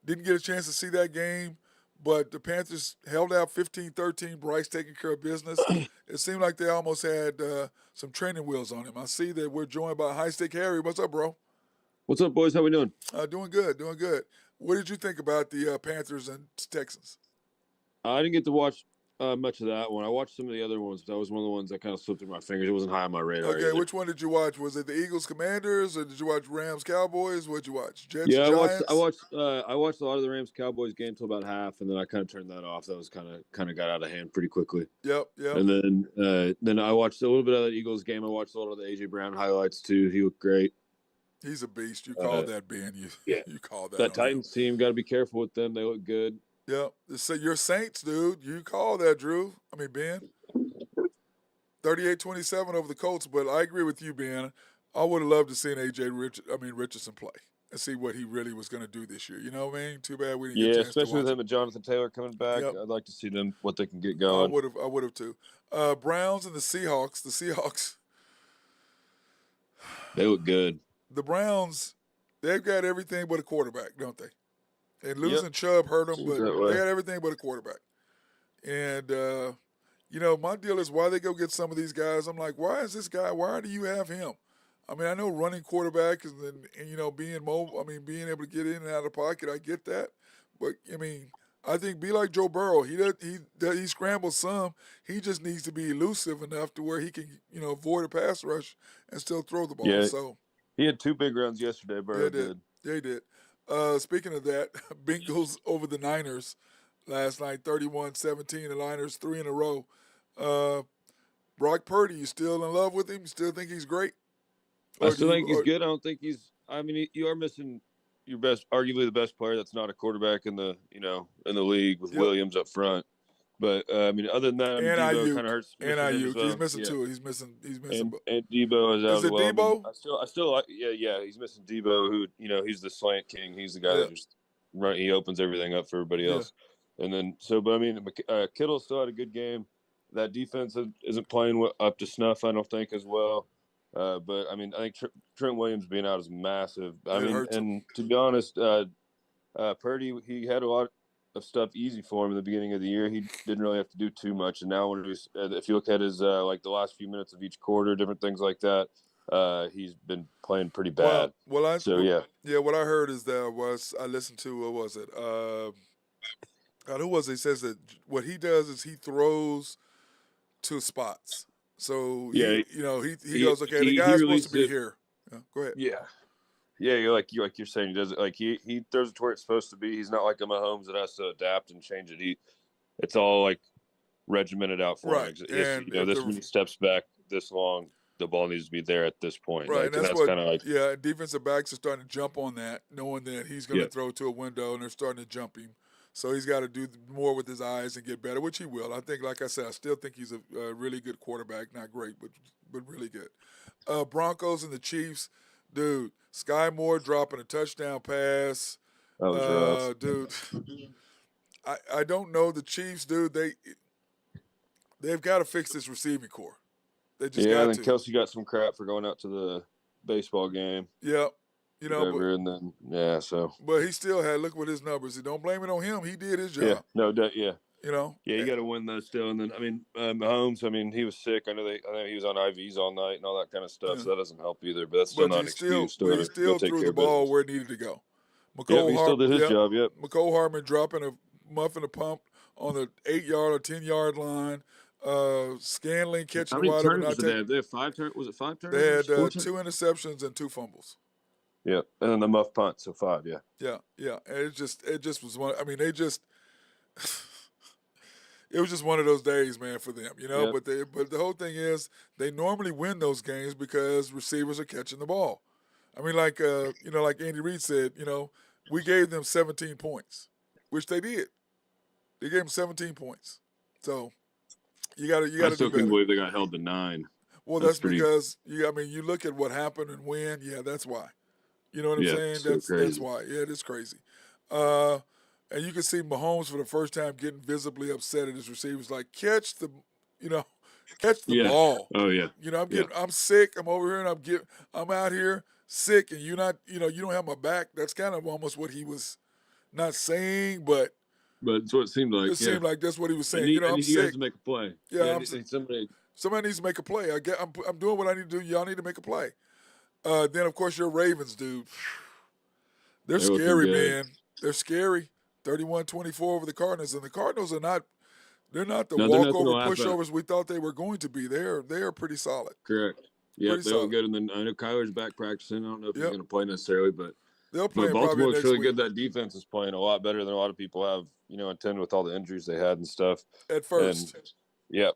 Didn't get a chance to see that game, but the Panthers held out 15-13. Bryce taking care of business. It seemed like they almost had some training wheels on him. I see that we're joined by High Stick Harry. What's up, bro? What's up, boys? How we doing? Doing good. What did you think about the Panthers and Texans? I didn't get to watch much of that one. I watched some of the other ones, but that was one of the ones that kind of slipped through my fingers. It wasn't high on my radar. Okay, which one did you watch? Was it the Eagles Commanders, or did you watch Rams Cowboys? What did you watch? Jets Giants? I watched a lot of the Rams Cowboys game till about half, and then I kind of turned that off. That was kind of got out of hand pretty quickly. Yep. And then I watched a little bit of the Eagles game. I watched a lot of the AJ Brown highlights too. He looked great. He's a beast. You called that, Ben. You called that. That Titans team, got to be careful with them. They look good. Yep. So your Saints, dude. You called that, Drew. I mean, Ben. 38-27 over the Colts, but I agree with you, Ben. I would have loved to see Richardson play and see what he really was going to do this year. You know what I mean? Too bad we didn't get a chance especially to watch with him and Jonathan Taylor coming back. Yep. I'd like to see them what they can get going. I would have too. Browns and the Seahawks. The Seahawks. They look good. The Browns, they've got everything but a quarterback, don't they? And losing Chubb hurt them, but they got everything but a quarterback. And, my deal is why they go get some of these guys. I'm like, why do you have him? I mean, I know running quarterback and being mobile, being able to get in and out of the pocket, I get that. But, I think be like Joe Burrow. He scrambles some. He just needs to be elusive enough to where he can, avoid a pass rush and still throw the ball. Yeah, so he had 2 big runs yesterday, Burrow did. Yeah, he did. Speaking of that, Bengals over the Niners last night, 31-17. The Niners 3 in a row. Brock Purdy, you still in love with him? You still think he's great? I still think he's good. I don't think he's. You are missing your arguably the best player that's not a quarterback in the league with Williams up front. But other than that, Debo kind of hurts. And Ayuk, he's missing two. He's missing. And Debo is out. Is it well. Debo? I still like. Yeah. He's missing Debo, who he's the slant king. He's the guy that just he opens everything up for everybody else. And then Kittle still had a good game. That defense isn't playing up to snuff, I don't think, as well. But I think Trent Williams being out is massive. And to be honest, Purdy, he had a lot of stuff easy for him in the beginning of the year. He didn't really have to do too much. And now if you look at his the last few minutes of each quarter, different things like that, he's been playing pretty bad. What I heard is I listened to, what was it? Who was it? He says that what he does is he throws to spots. So he goes, okay, the guy's supposed to be here. Yeah, go ahead. Yeah. Yeah, like you're saying, he does it like he throws it to where it's supposed to be. He's not like a Mahomes that has to adapt and change it. It's all like regimented out for him. This many steps back, this long, the ball needs to be there at this point. Right, and that's kind of like defensive backs are starting to jump on that, knowing that he's going to throw to a window, and they're starting to jump him. So he's got to do more with his eyes and get better, which he will. I think, like I said, I still think he's a really good quarterback. Not great, but really good. Broncos and the Chiefs, dude. Sky Moore dropping a touchdown pass. That was rough. Dude. I don't know the Chiefs, dude. They've got to fix this receiving core. They just got to. And then Kelsey got some crap for going out to the baseball game. Yeah. Whatever, and then so. But he still had. Look what his numbers. Don't blame it on him. He did his job. Yeah. No doubt. Yeah. Yeah, you got to win those still. And then, Mahomes, he was sick. I know he was on IVs all night and all that kind of stuff, so that doesn't help either. But that's still not an excuse. But he still threw the ball where it needed to go. He still did his job, yep. McCole Hardman dropping a muff and a pump on the 8-yard or 10-yard line. Scanlon catching the wide open. They had 5 turns. Was it 5 turns? They had 2 interceptions and 2 fumbles. Yeah, and then the muff punt, so 5, yeah. Yeah. And it just was one. They just it was just one of those days, man, for them, Yep. But the whole thing is they normally win those games because receivers are catching the ball. Like Andy Reid said, we gave them 17 points, which they did. They gave them 17 points. So you got to do better. I still couldn't believe they got held to 9. Well, that's because you look at what happened and when. Yeah, that's why. You know what I'm saying? That's why. Yeah, it is crazy. And you can see Mahomes for the first time getting visibly upset at his receivers, like catch the ball. Oh yeah. I'm sick. I'm over here and I'm out here sick, and you don't have my back. That's kind of almost what he was not saying, but it's what it seemed like. It seemed like that's what he was saying. I'm sick. You guys to make a play. Yeah, somebody needs to make a play. I'm doing what I need to do. Y'all need to make a play. Then of course your Ravens, dude. They're scary, man. They're scary. 31-24 over the Cardinals, and the Cardinals are not. They're not the walkover pushovers we thought they were going to be. They are pretty solid. Correct. Yeah, they look good. And then I know Kyler's back practicing. I don't know if he's going to play necessarily, but they'll play. But Baltimore looks really good. That defense is playing a lot better than a lot of people have, intended with all the injuries they had and stuff. At first. Yep.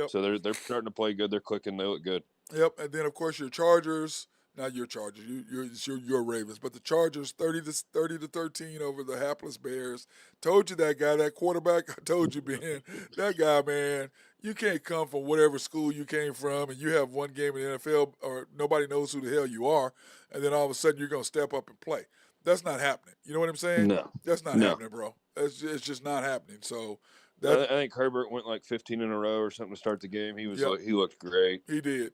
So they're starting to play good. They're clicking. They look good. Yep. And then of course your Chargers. Not your Chargers, your Ravens, but the Chargers 30-13 over the hapless Bears. Told you that guy, that quarterback. I told you, Ben, that guy, man. You can't come from whatever school you came from, and you have one game in the NFL, or nobody knows who the hell you are, and then all of a sudden you're gonna step up and play. That's not happening. You know what I'm saying? No, that's not happening, bro. It's just not happening. So. I think Herbert went like 15 in a row or something to start the game. He looked great. He did.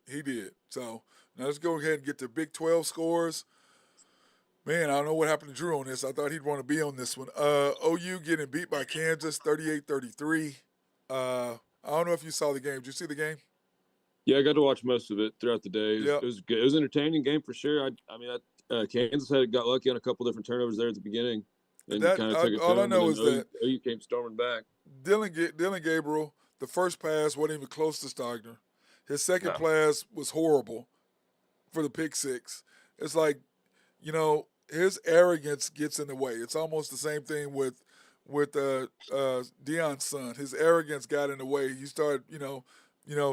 So now let's go ahead and get the Big 12 scores. Man, I don't know what happened to Drew on this. I thought he'd want to be on this one. OU getting beat by Kansas 38-33. I don't know if you saw the game. Did you see the game? Yeah, I got to watch most of it throughout the day. It was good. It was an entertaining game for sure. Kansas got lucky on a couple different turnovers there at the beginning. And all I know is that OU came storming back. Dylan Gabriel, the first pass wasn't even close to Stogner. His second pass was horrible for the pick six. It's like, his arrogance gets in the way. It's almost the same thing with Deion's son. His arrogance got in the way. He started,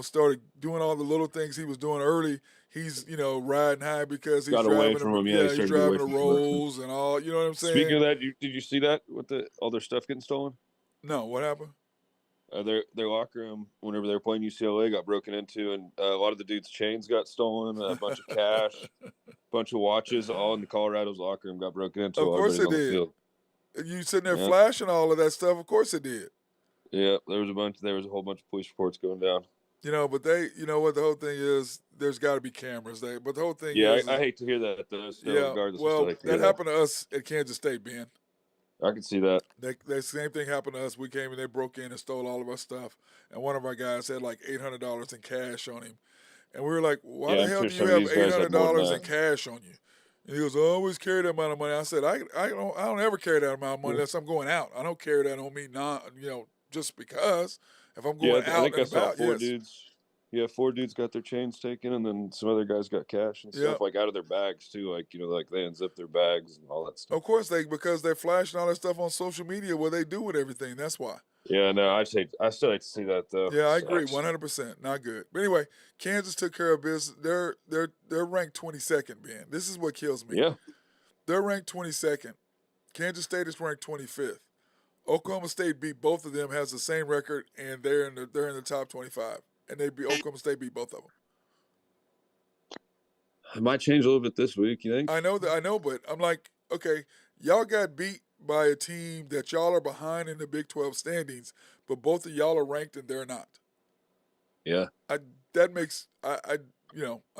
started doing all the little things he was doing early. He's, riding high because he's driving the rolls and all. You know what I'm saying? Speaking of that, did you see that with all their stuff getting stolen? No, what happened? Their locker room, whenever they were playing UCLA, got broken into, and a lot of the dudes' chains got stolen, a bunch of cash, a bunch of watches, all in Colorado's locker room got broken into. Of course it did. You sitting there flashing all of that stuff. Of course it did. Yeah, there was a whole bunch of police reports going down. But the whole thing is, there's got to be cameras. But the whole thing is, I hate to hear that. Though, regardless, well, that happened to us at Kansas State, Ben. I can see that. The same thing happened to us. We came and they broke in and stole all of our stuff. And one of our guys had like $800 in cash on him. And we were like, why the hell do you have $800 in cash on you? And he goes, I always carry that amount of money. I said, I don't ever carry that amount of money unless I'm going out. I don't carry that on me just because. If I'm going out I think and about, four dudes. Yeah, 4 dudes got their chains taken, and then some other guys got cash and stuff, like out of their bags too. Like like they unzip their bags and all that stuff. Of course, because they're flashing all that stuff on social media. What they do with everything. That's why. Yeah, no, I still hate to see that though. Yeah, I agree, 100%. Not good. But anyway, Kansas took care of business. They're ranked 22nd, Ben. This is what kills me. Yeah, they're ranked 22nd. Kansas State is ranked 25th. Oklahoma State beat both of them, has the same record, and they're in the top 25. And Oklahoma State beat both of them. It might change a little bit this week, you think? I know, but I'm like, okay, y'all got beat by a team that y'all are behind in the Big 12 standings, but both of y'all are ranked and they're not. Yeah. That makes I I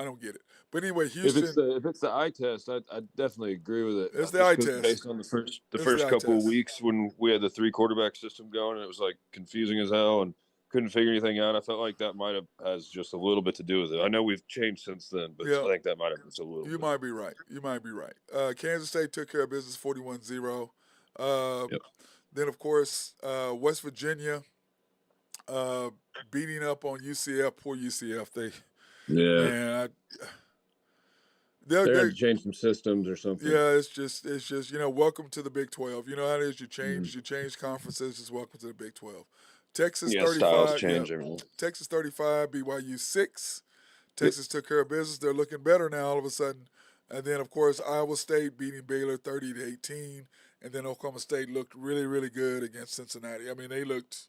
don't get it. But anyway, If it's Houston. the eye test, I definitely agree with it. It's the Just eye because test. based on the It's the first eye couple of test. weeks when we had the 3 quarterback system going, and it was like confusing as hell and couldn't figure anything out. I felt like that might have has just a little bit to do with it. I know we've changed since then, but Yeah, I think that might have just a little you bit. might be right. You might be right. Kansas State took care of business 41-0. Yep. Then, of course, West Virginia uh, beating up on UCF. Poor UCF. Yeah. Man, They they had to change some systems or something. yeah, it's just welcome to the Big 12. You know how it is. Mm-hmm. You change conferences. Just welcome to the Big 12. Texas Yeah, styles 35. Yeah, change everything. Texas 35. BYU 6. Yep. Texas took care of business. They're looking better now all of a sudden. And then of course Iowa State beating Baylor 30-18. And then Oklahoma State looked really really good against Cincinnati. I mean they looked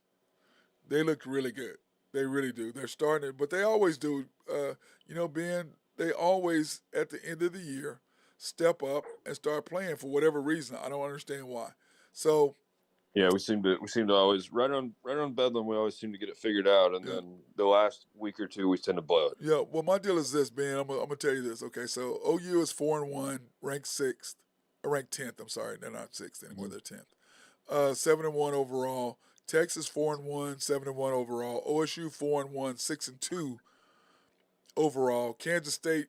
really good. They really do. They're starting it, but they always do. Ben, they always at the end of the year step up and start playing for whatever reason. I don't understand why. So Yeah, we seem to always right on Bedlam. We always seem to get it figured out, and yeah, then the last week or two we tend to blow it. yeah. Well, my deal is this, Ben. I'm gonna tell you this. Okay, so OU is 4-1, ranked sixth, ranked 10th. I'm sorry, they're not sixth anymore. They're 10th. 7-1 overall. Texas 4-1, 7-1 overall. OSU 4-1, 6-2 overall. Kansas State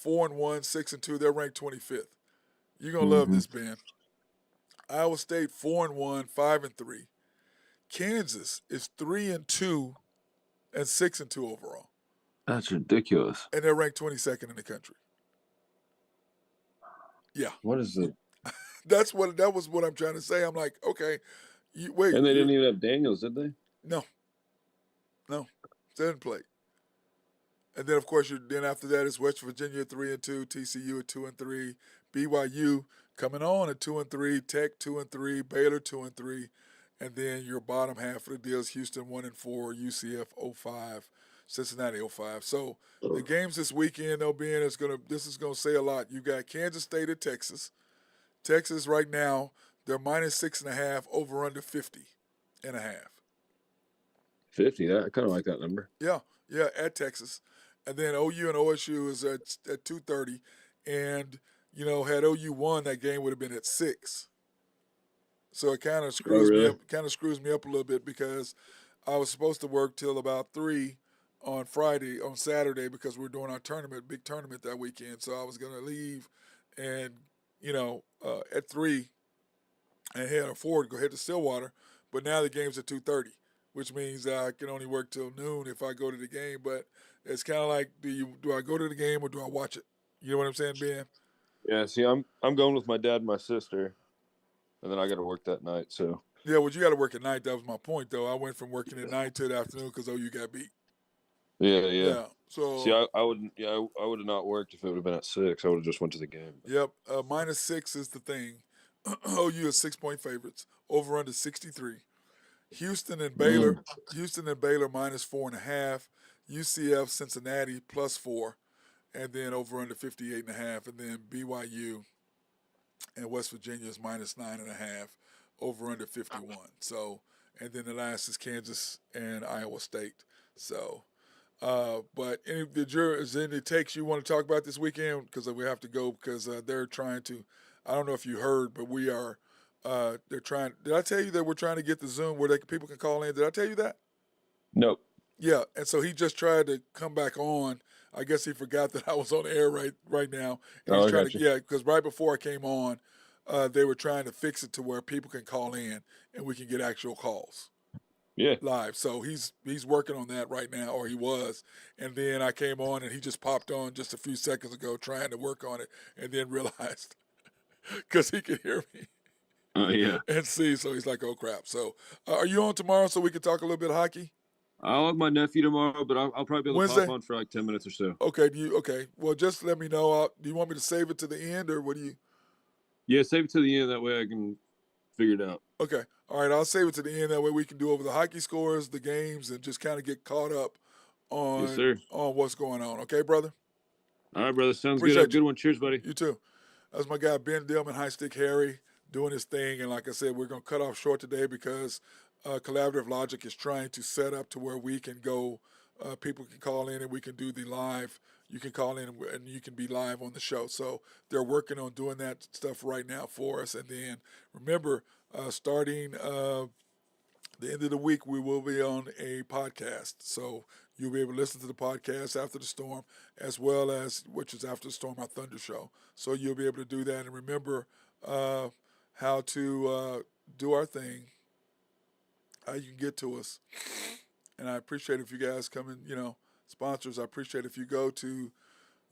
4-1, 6-2. They're ranked 25th. You're gonna love this, Ben. Iowa State 4-1, 5-3. Kansas is 3-2 and 6-2 overall. That's ridiculous. And they're ranked 22nd in the country. Yeah. What is it? That was what I'm trying to say. I'm like, okay, wait. And they didn't even have Daniels, did they? No. They didn't play. And then of course then after that is West Virginia 3-2, TCU at 2-3, BYU coming on at 2-3, Tech 2-3, Baylor 2-3, and then your bottom half of the deal is Houston 1-4, UCF 0-5, Cincinnati 0-5. So the games this weekend, though, Ben, this is gonna say a lot. You got Kansas State at Texas. Texas right now they're -6.5, over under 50.5. 50. I kind of like that number. Yeah, at Texas. And then OU and OSU is at 2:30. And, had OU won, that game would have been at 6. So it kind of screws me up. Kind of screws me up a little bit because I was supposed to work till about 3 on Saturday, because we're doing our big tournament that weekend. So I was gonna leave, and at 3, and head to go head to Stillwater. But now the game's at 2:30, which means I can only work till noon if I go to the game. But it's kind of like, do I go to the game or do I watch it? You know what I'm saying, Ben? Yeah. See, I'm going with my dad and my sister, and then I got to work that night. So yeah, well, you got to work at night. That was my point, though. I went from working at night to the afternoon because OU got beat. Yeah. So see, I wouldn't. Yeah, I would have not worked if it would have been at 6. I would have just went to the game. Yep. -6 is the thing. OU is 6-point favorites. Over under 63. Houston and Baylor -4.5. UCF Cincinnati +4, and then over under 58.5. And then BYU and West Virginia is -9.5. Over under 51. So, and then the last is Kansas and Iowa State. So, but is there any takes you want to talk about this weekend? Because we have to go, because they're trying to. I don't know if you heard, but we are. They're trying. Did I tell you that we're trying to get the Zoom where people can call in? Did I tell you that? Nope. Yeah, and so he just tried to come back on. I guess he forgot that I was on air right now. And he's trying to, because right before I came on, they were trying to fix it to where people can call in and we can get actual calls. Yeah. Live. So he's working on that right now, or he was. And then I came on and he just popped on just a few seconds ago trying to work on it, and then realized, because he could hear me. Yeah. And see, so he's like, oh crap. So are you on tomorrow so we can talk a little bit of hockey? I'll have my nephew tomorrow, but I'll probably be able to pop on for like 10 minutes or so. Okay. Okay. Well, just let me know. Do you want me to save it to the end, or what do you? Yeah, save it to the end. That way I can figure it out. Okay. All right. I'll save it to the end. That way we can do over the hockey scores, the games, and just kind of get caught up on, on what's going on. Okay, brother? All right, brother. Sounds Appreciate good. Have a good one. Cheers, buddy. You too. That's my guy, Ben Dillman, High Stick Harry, doing his thing. And like I said, we're going to cut off short today because Collaborative Logic is trying to set up to where we can go people can call in and we can do the live. You can call in and you can be live on the show. So they're working on doing that stuff right now for us. And then remember, starting the end of the week, we will be on a podcast. So you'll be able to listen to the podcast after the storm, as well as, which is after the storm, our Thunder show. So you'll be able to do that. And remember how to do our thing, how you can get to us. And I appreciate if you guys come in, sponsors. I appreciate if you go to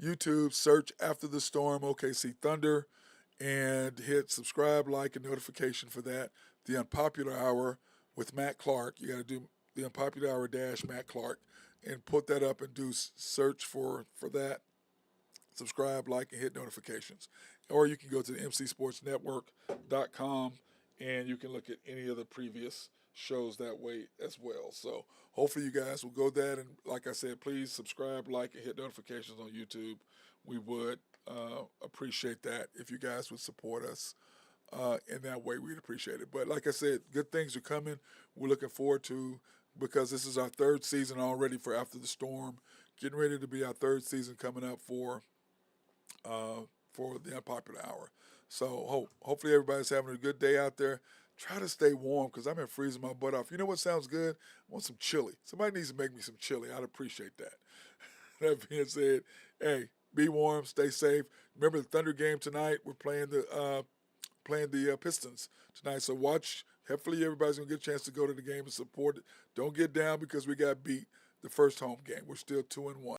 YouTube, search After the Storm OKC Thunder, and hit subscribe, like, and notification for that. The Unpopular Hour with Matt Clark. You got to do the Unpopular Hour - Matt Clark, and put that up and do search for that. Subscribe, like, and hit notifications. Or you can go to the mcsportsnetwork.com and you can look at any of the previous shows that way as well. So hopefully you guys will go that, and like I said, please subscribe, like, and hit notifications on YouTube. We would appreciate that if you guys would support us in that way. We'd appreciate it. But like I said, good things are coming. We're looking forward to, because this is our third season already for After the Storm, getting ready to be our third season coming up for the Unpopular Hour. So hopefully everybody's having a good day out there. Try to stay warm, because I've been freezing my butt off. You know what sounds good? I want some chili. Somebody needs to make me some chili. I'd appreciate that. That being said, hey, be warm, stay safe. Remember the Thunder game tonight. We're playing the Pistons tonight. So watch. Hopefully everybody's going to get a chance to go to the game and support it. Don't get down because we got beat the first home game. We're still 2-1.